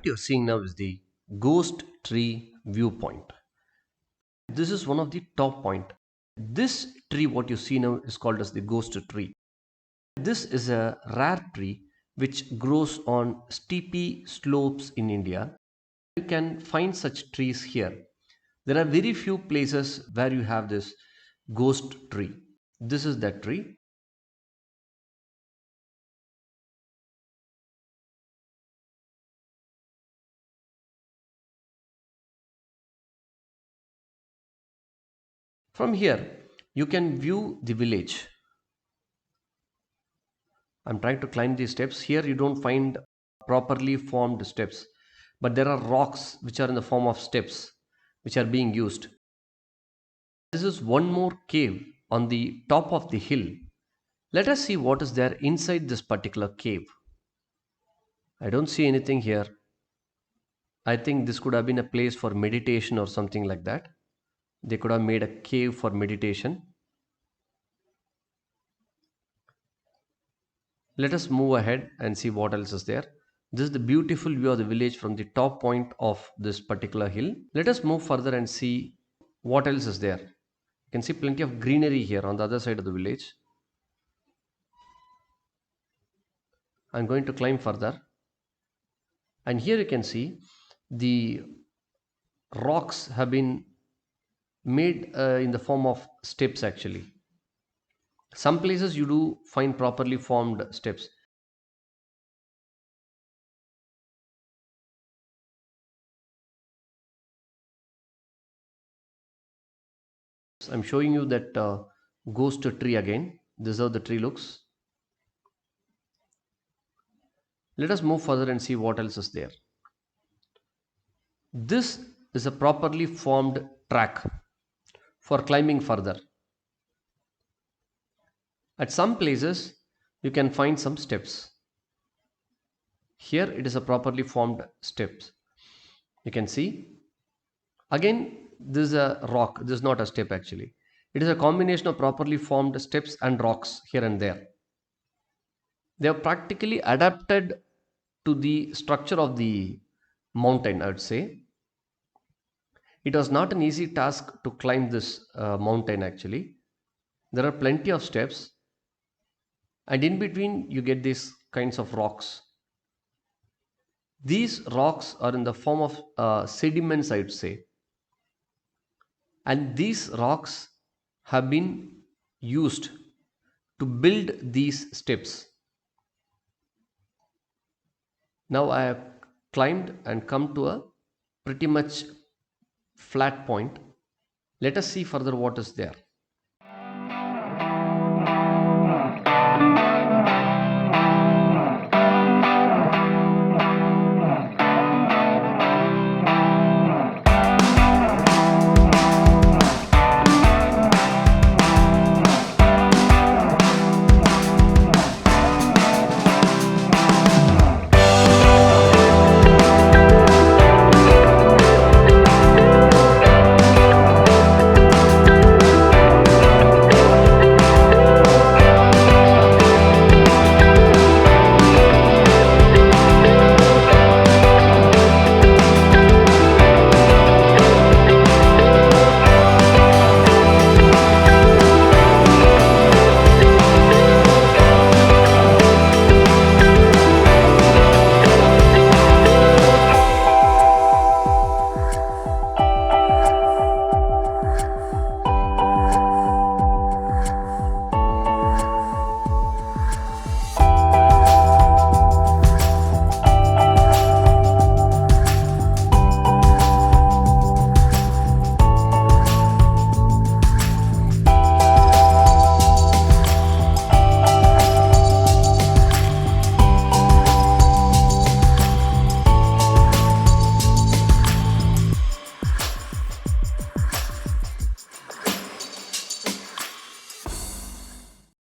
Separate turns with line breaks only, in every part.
What you're seeing now is the ghost tree viewpoint. This is one of the top point. This tree what you see now is called as the ghost tree. This is a rare tree which grows on steepy slopes in India. You can find such trees here. There are very few places where you have this ghost tree. This is that tree. From here, you can view the village. I'm trying to climb these steps. Here, you don't find properly formed steps, but there are rocks which are in the form of steps which are being used. This is one more cave on the top of the hill. Let us see what is there inside this particular cave. I don't see anything here. I think this could have been a place for meditation or something like that. They could have made a cave for meditation. Let us move ahead and see what else is there. This is the beautiful view of the village from the top point of this particular hill. Let us move further and see what else is there. You can see plenty of greenery here on the other side of the village. I'm going to climb further. And here you can see the rocks have been made in the form of steps actually. Some places you do find properly formed steps. I'm showing you that ghost tree again. This is how the tree looks. Let us move further and see what else is there. This is a properly formed track for climbing further. At some places, you can find some steps. Here it is a properly formed steps. You can see. Again, this is a rock. This is not a step actually. It is a combination of properly formed steps and rocks here and there. They are practically adapted to the structure of the mountain, I would say. It was not an easy task to climb this mountain actually. There are plenty of steps, and in between you get these kinds of rocks. These rocks are in the form of sediments, I would say, and these rocks have been used to build these steps. Now I have climbed and come to a pretty much flat point. Let us see further what is there.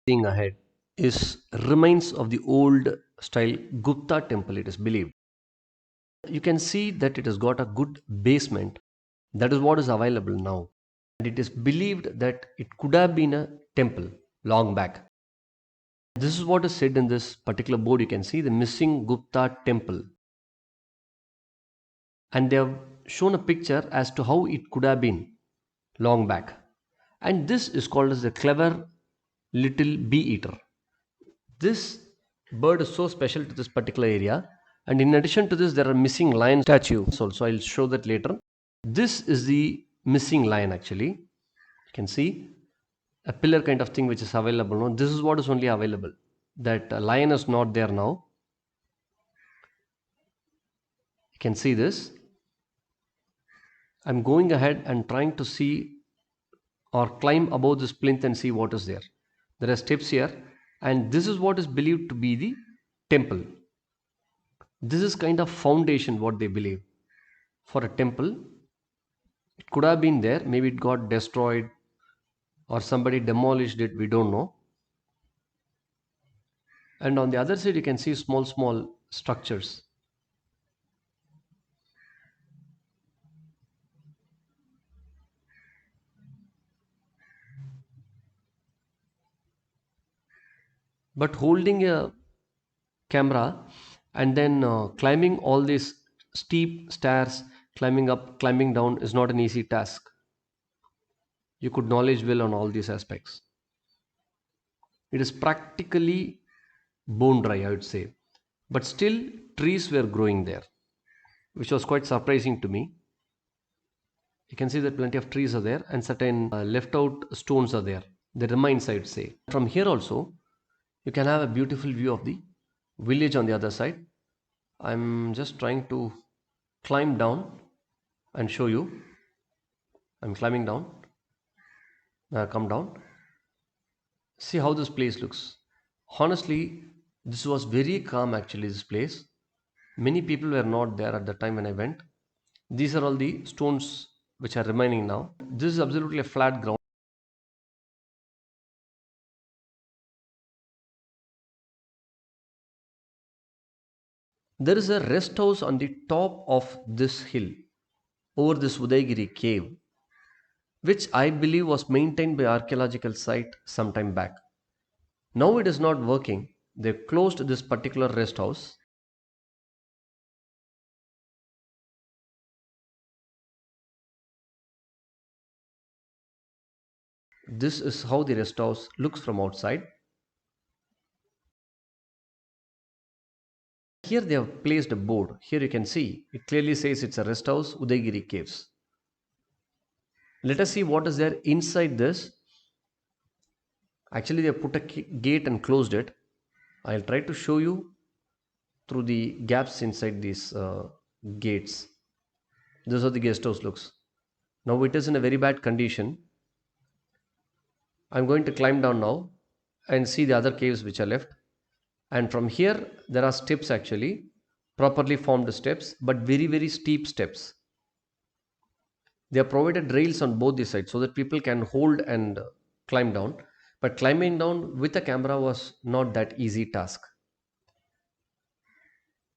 Seeing ahead is remains of the old style Gupta temple, it is believed. You can see that it has got a good basement. That is what is available now. And it is believed that it could have been a temple long back. This is what is said in this particular board. You can see the missing Gupta temple. and they have shown a picture as to how it could have been long back. And this is called as the clever little bee eater. This bird is so special to this particular area, and in addition to this, there are missing lion statues also. I'll show that later. This is the missing lion actually. You can see a pillar kind of thing which is available now. This is what is only available. That lion is not there now. You can see this. I'm going ahead and trying to see or climb above this plinth and see what is there. There are steps here, and this is what is believed to be the temple. This is kind of foundation what they believe for a temple. It could have been there, maybe it got destroyed or somebody demolished it, we don't know. And on the other side you can see small structures. But holding a camera and then climbing all these steep stairs, climbing up, climbing down is not an easy task. You could knowledge well on all these aspects. It is practically bone dry, I would say. But still trees were growing there, which was quite surprising to me. You can see that plenty of trees are there and certain left out stones are there. The remains, I would say. From here also, you can have a beautiful view of the village on the other side. I'm just trying to climb down and show you. I'm climbing down. Now I come down. See how this place looks. Honestly, this was very calm actually, this place. Many people were not there at the time when I went. These are all the stones which are remaining now. This is absolutely a flat ground. There is a rest house on the top of this hill over this Udaigiri cave, which I believe was maintained by archaeological site some time back. Now it is not working. They closed this particular rest house. This is how the rest house looks from outside. Here they have placed a board. Here you can see it clearly says it's a rest house, Udaigiri caves. Let us see what is there inside this. Actually they have put a gate and closed it. I'll try to show you through the gaps inside these gates. This is how the guest house looks. Now it is in a very bad condition. I'm going to climb down now and see the other caves which are left. And from here there are steps actually, properly formed steps, but very steep steps. They have provided rails on both the sides so that people can hold and climb down. But climbing down with a camera was not that easy task,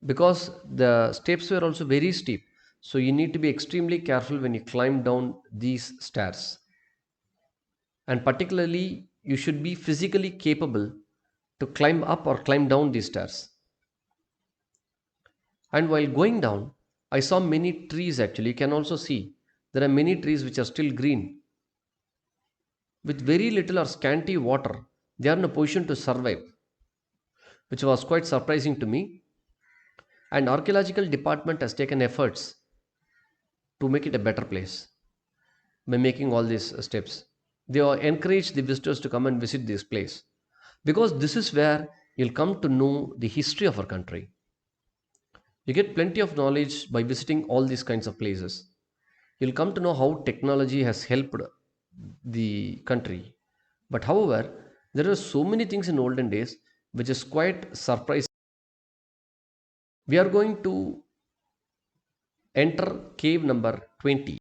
because the steps were also very steep. So you need to be extremely careful when you climb down these stairs. And particularly, you should be physically capable to climb up or climb down these stairs. And while going down, I saw many trees actually. You can also see there are many trees which are still green. With very little or scanty water, they are in a position to survive, which was quite surprising to me. And archaeological department has taken efforts to make it a better place by making all these steps. They encourage the visitors to come and visit this place, because this is where you'll come to know the history of our country. You get plenty of knowledge by visiting all these kinds of places. You'll come to know how technology has helped the country. But however, there are so many things in olden days which is quite surprising. We are going to enter cave number 20.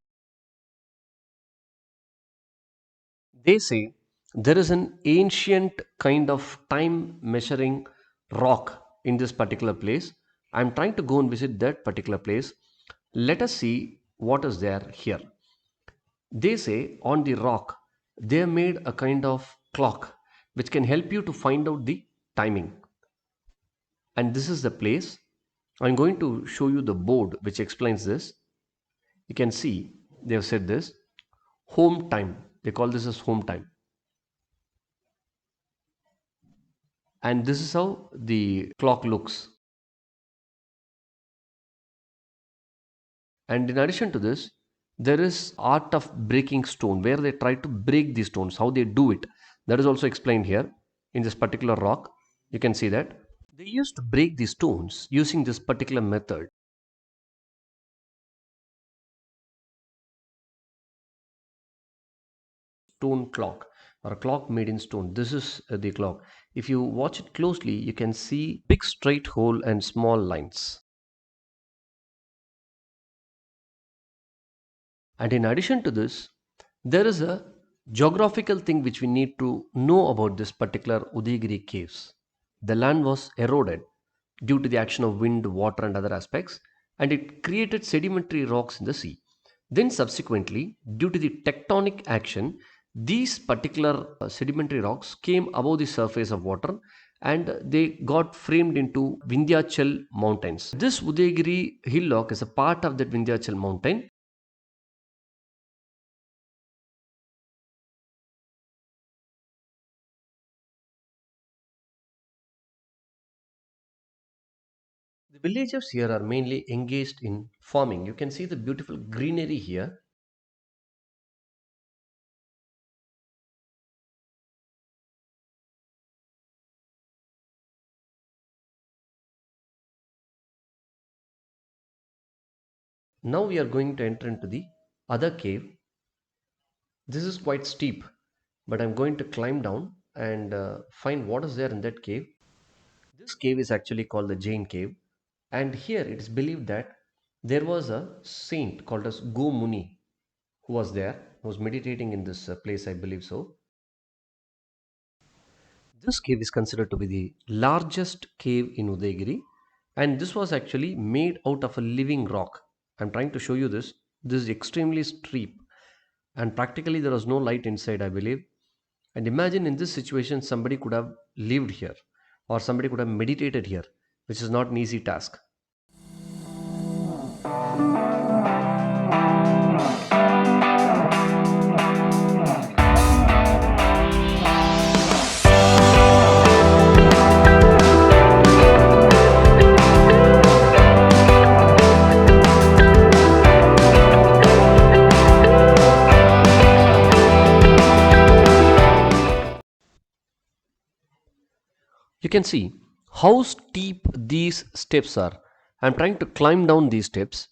They say there is an ancient kind of time measuring rock in this particular place. I'm trying to go and visit that particular place. Let us see what is there here. They say on the rock they have made a kind of clock which can help you to find out the timing. And this is the place. I'm going to show you the board which explains this. You can see they have said this home time. They call this as home time. And this is how the clock looks. And in addition to this, there is art of breaking stone where they try to break these stones. How they do it, that is also explained here in this particular rock. You can see that they used to break these stones using this particular method. Stone clock, or a clock made in stone. This is the clock. If you watch it closely, you can see big straight hole and small lines. And in addition to this, there is a geographical thing which we need to know about this particular Udaigiri caves. The land was eroded due to the action of wind, water, and other aspects, and it created sedimentary rocks in the sea. Then, subsequently, due to the tectonic action, these particular sedimentary rocks came above the surface of water and they got framed into Vindhyachal mountains. This Udaigiri hillock is a part of that Vindhyachal mountain. The villagers here are mainly engaged in farming. You can see the beautiful greenery here. Now we are going to enter into the other cave. This is quite steep, but I'm going to climb down and find what is there in that cave. This cave is actually called the Jain cave, and here it is believed that there was a saint called as Go Muni who was there, who was meditating in this place, I believe so. This cave is considered to be the largest cave in Udaigiri, and this was actually made out of a living rock. I'm trying to show you this. This is extremely steep, and practically there was no light inside, I believe. And imagine in this situation, somebody could have lived here, or somebody could have meditated here, which is not an easy task. You can see how steep these steps are. I'm trying to climb down these steps.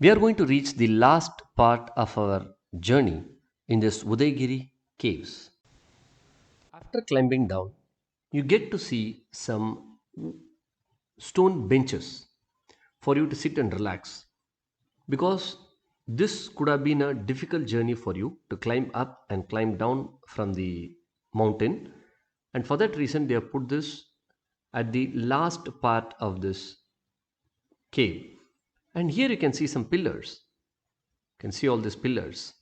We are going to reach the last part of our journey in this Udaigiri caves. After climbing down, you get to see some stone benches for you to sit and relax, because this could have been a difficult journey for you to climb up and climb down from the mountain, and for that reason they have put this at the last part of this cave. And here you can see some pillars. You can see all these pillars.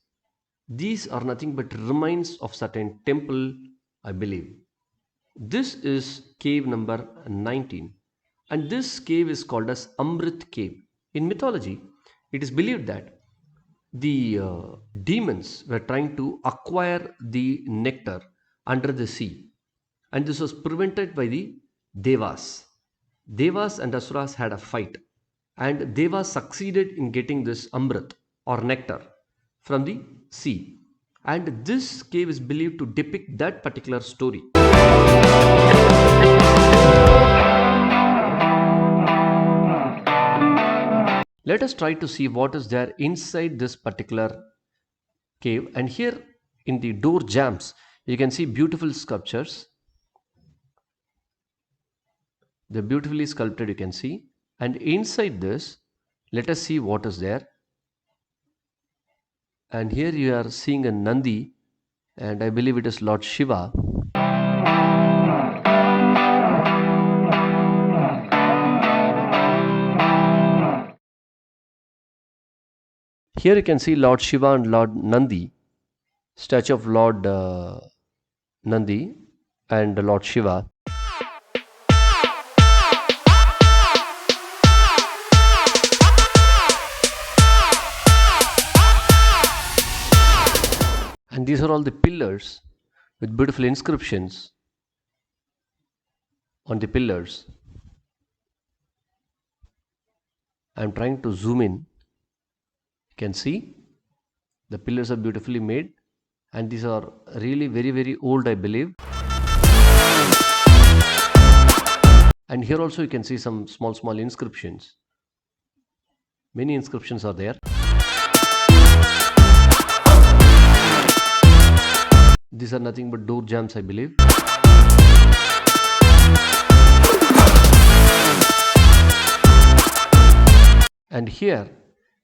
These are nothing but remains of certain temple, I believe. This is cave number 19, and this cave is called as Amrit cave. In mythology, it is believed that the demons were trying to acquire the nectar under the sea, and this was prevented by the Devas. Devas and Asuras had a fight, and Devas succeeded in getting this Amrit or nectar from the sea. And this cave is believed to depict that particular story. Let us try to see what is there inside this particular cave. And here in the door jambs, you can see beautiful sculptures. They're beautifully sculpted, you can see. And inside this, let us see what is there. And here you are seeing a Nandi, and I believe it is Lord Shiva. Here you can see Lord Shiva and Lord Nandi, statue of Lord Nandi and Lord Shiva. And these are all the pillars with beautiful inscriptions on the pillars. I am trying to zoom in. You can see the pillars are beautifully made, and these are really very old, I believe. And here also you can see some small inscriptions. Many inscriptions are there. These are nothing but door jambs, I believe. And here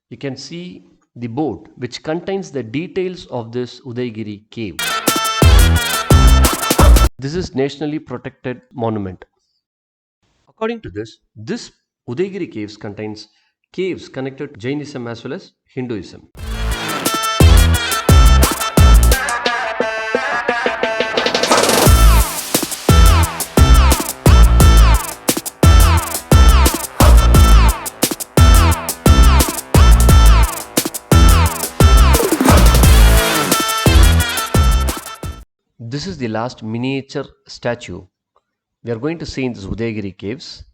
you can see the board which contains the details of this Udaigiri cave. This is nationally protected monument. According to this Udaigiri caves contains caves connected to Jainism as well as Hinduism. This is the last miniature statue we are going to see in this Udaigiri caves.